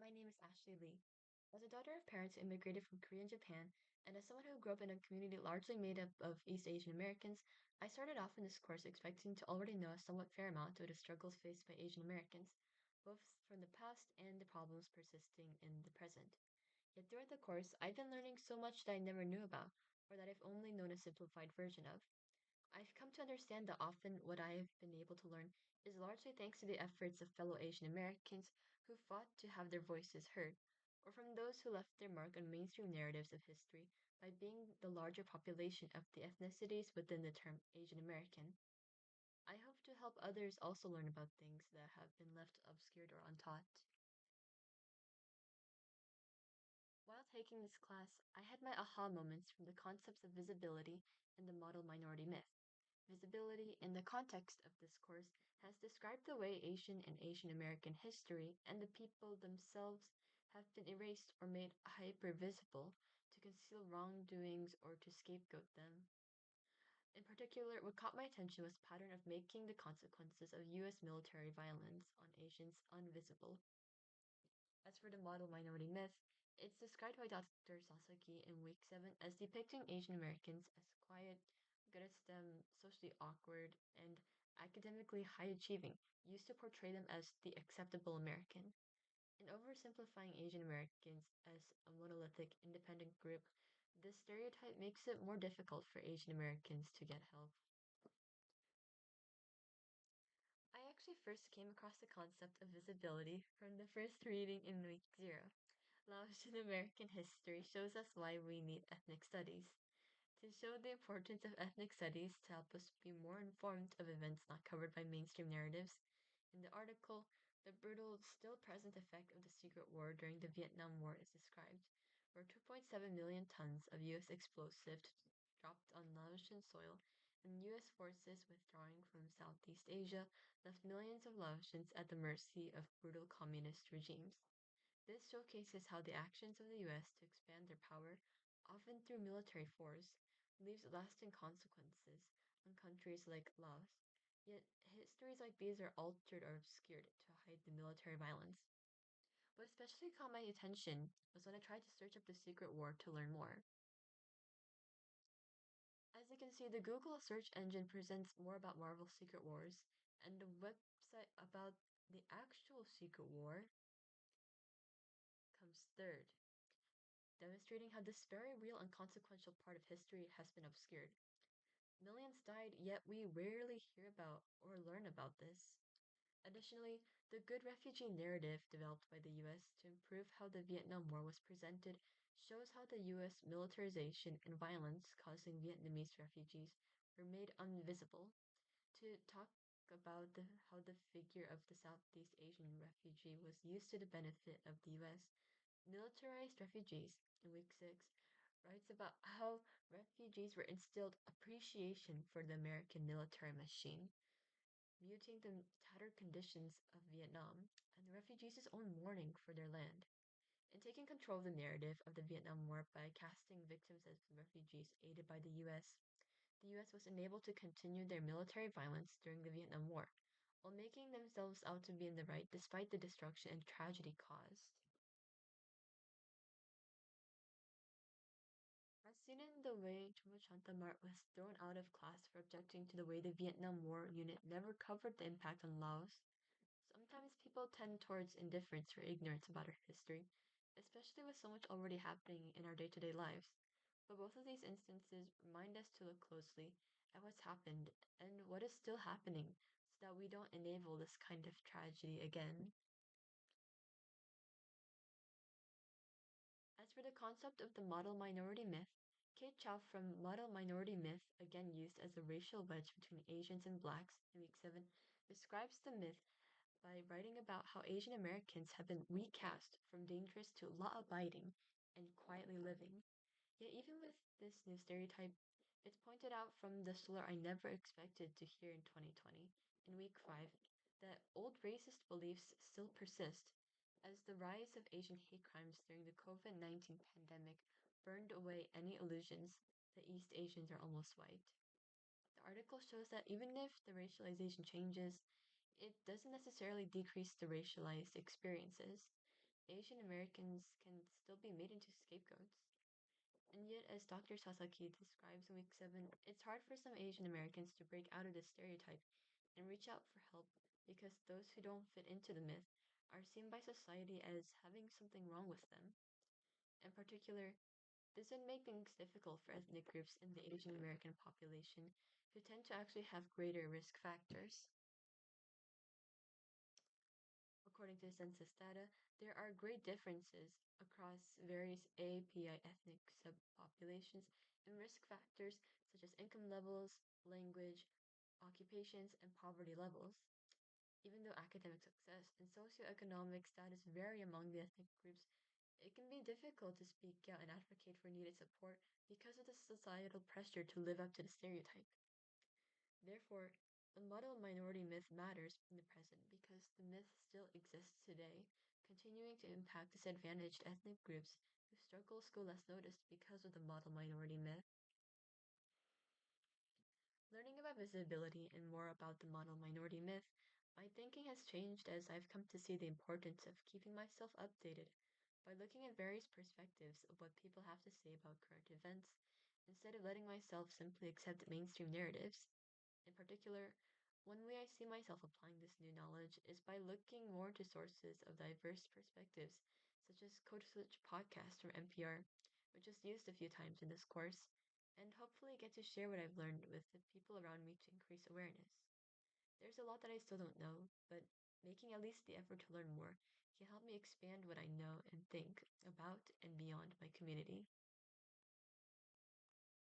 my name is Ashley Lee. As a daughter of parents who immigrated from Korea and Japan, and as someone who grew up in a community largely made up of East Asian Americans, I started off in this course expecting to already know a somewhat fair amount of the struggles faced by Asian Americans, both from the past and the problems persisting in the present. Yet throughout the course, I've been learning so much that I never knew about, or that I've only known a simplified version of. I've come to understand that often what I have been able to learn is largely thanks to the efforts of fellow Asian Americans who fought to have their voices heard, or from those who left their mark on mainstream narratives of history by being the larger population of the ethnicities within the term Asian American. I hope to help others also learn about things that have been left obscured or untaught. While taking this class, I had my aha moments from the concepts of visibility and the model minority myth. Visibility, in the context of this course, has described the way Asian and Asian American history and the people themselves have been erased or made hyper-visible to conceal wrongdoings or to scapegoat them. In particular, what caught my attention was the pattern of making the consequences of U.S. military violence on Asians invisible. As for the model minority myth, it's described by Dr. Sasaki in week 7 as depicting Asian Americans as quiet, good at STEM, socially awkward, and academically high achieving, used to portray them as the acceptable American. In oversimplifying Asian Americans as a monolithic, independent group, this stereotype makes it more difficult for Asian Americans to get help. I actually first came across the concept of visibility from the first reading in week 0. Laotian American history shows us why we need ethnic studies. To show the importance of ethnic studies to help us be more informed of events not covered by mainstream narratives, in the article, the brutal, still present effect of the secret war during the Vietnam War is described, where 2.7 million tons of U.S. explosives dropped on Laotian soil and U.S. forces withdrawing from Southeast Asia left millions of Laotians at the mercy of brutal communist regimes. This showcases how the actions of the US to expand their power, often through military force, leaves lasting consequences on countries like Laos. Yet histories like these are altered or obscured to hide the military violence. What especially caught my attention was when I tried to search up the Secret War to learn more. As you can see, the Google search engine presents more about Marvel's Secret Wars, and the website about the actual Secret War comes third, demonstrating how this very real and consequential part of history has been obscured. Millions died, yet we rarely hear about or learn about this. Additionally, the good refugee narrative developed by the US to improve how the Vietnam War was presented shows how the US militarization and violence causing Vietnamese refugees were made invisible. To talk about how the figure of the Southeast Asian refugee was used to the benefit of the US, militarized refugees in week 6 writes about how refugees were instilled appreciation for the American military machine, muting the tattered conditions of Vietnam and the refugees' own mourning for their land. In taking control of the narrative of the Vietnam War by casting victims as refugees aided by the US was enabled to continue their military violence during the Vietnam War, while making themselves out to be in the right despite the destruction and tragedy caused. As seen in the way Chumuchantamart was thrown out of class for objecting to the way the Vietnam War unit never covered the impact on Laos, sometimes people tend towards indifference or ignorance about our history, especially with so much already happening in our day-to-day lives. But both of these instances remind us to look closely at what's happened and what is still happening so that we don't enable this kind of tragedy again. As for the concept of the model minority myth, Kate Chow from Model Minority Myth, again used as a racial wedge between Asians and blacks in week 7, describes the myth by writing about how Asian Americans have been recast from dangerous to law abiding and quietly living. Yet, even with this new stereotype, it's pointed out from the slur I never expected to hear in 2020, in week 5, that old racist beliefs still persist, as the rise of Asian hate crimes during the COVID-19 pandemic burned away any illusions that East Asians are almost white. The article shows that even if the racialization changes, it doesn't necessarily decrease the racialized experiences. Asian Americans can still be made into scapegoats. And yet, as Dr. Sasaki describes in week 7, it's hard for some Asian Americans to break out of this stereotype and reach out for help because those who don't fit into the myth are seen by society as having something wrong with them. In particular, this would make things difficult for ethnic groups in the Asian American population who tend to actually have greater risk factors. According to census data, there are great differences across various API ethnic subpopulations in risk factors such as income levels, language, occupations, and poverty levels. Even though academic success and socioeconomic status vary among the ethnic groups, it can be difficult to speak out and advocate for needed support because of the societal pressure to live up to the stereotype. Therefore, the model minority myth matters in the present because the myth still exists today, continuing to impact disadvantaged ethnic groups who struggles go less noticed because of the model minority myth. Learning about visibility and more about the model minority myth, my thinking has changed as I've come to see the importance of keeping myself updated by looking at various perspectives of what people have to say about current events, instead of letting myself simply accept mainstream narratives. In particular, one way I see myself applying this new knowledge is by looking more to sources of diverse perspectives, such as Code Switch podcast from NPR, which is used a few times in this course, and hopefully get to share what I've learned with the people around me to increase awareness. There's a lot that I still don't know, but making at least the effort to learn more can help me expand what I know and think about and beyond my community.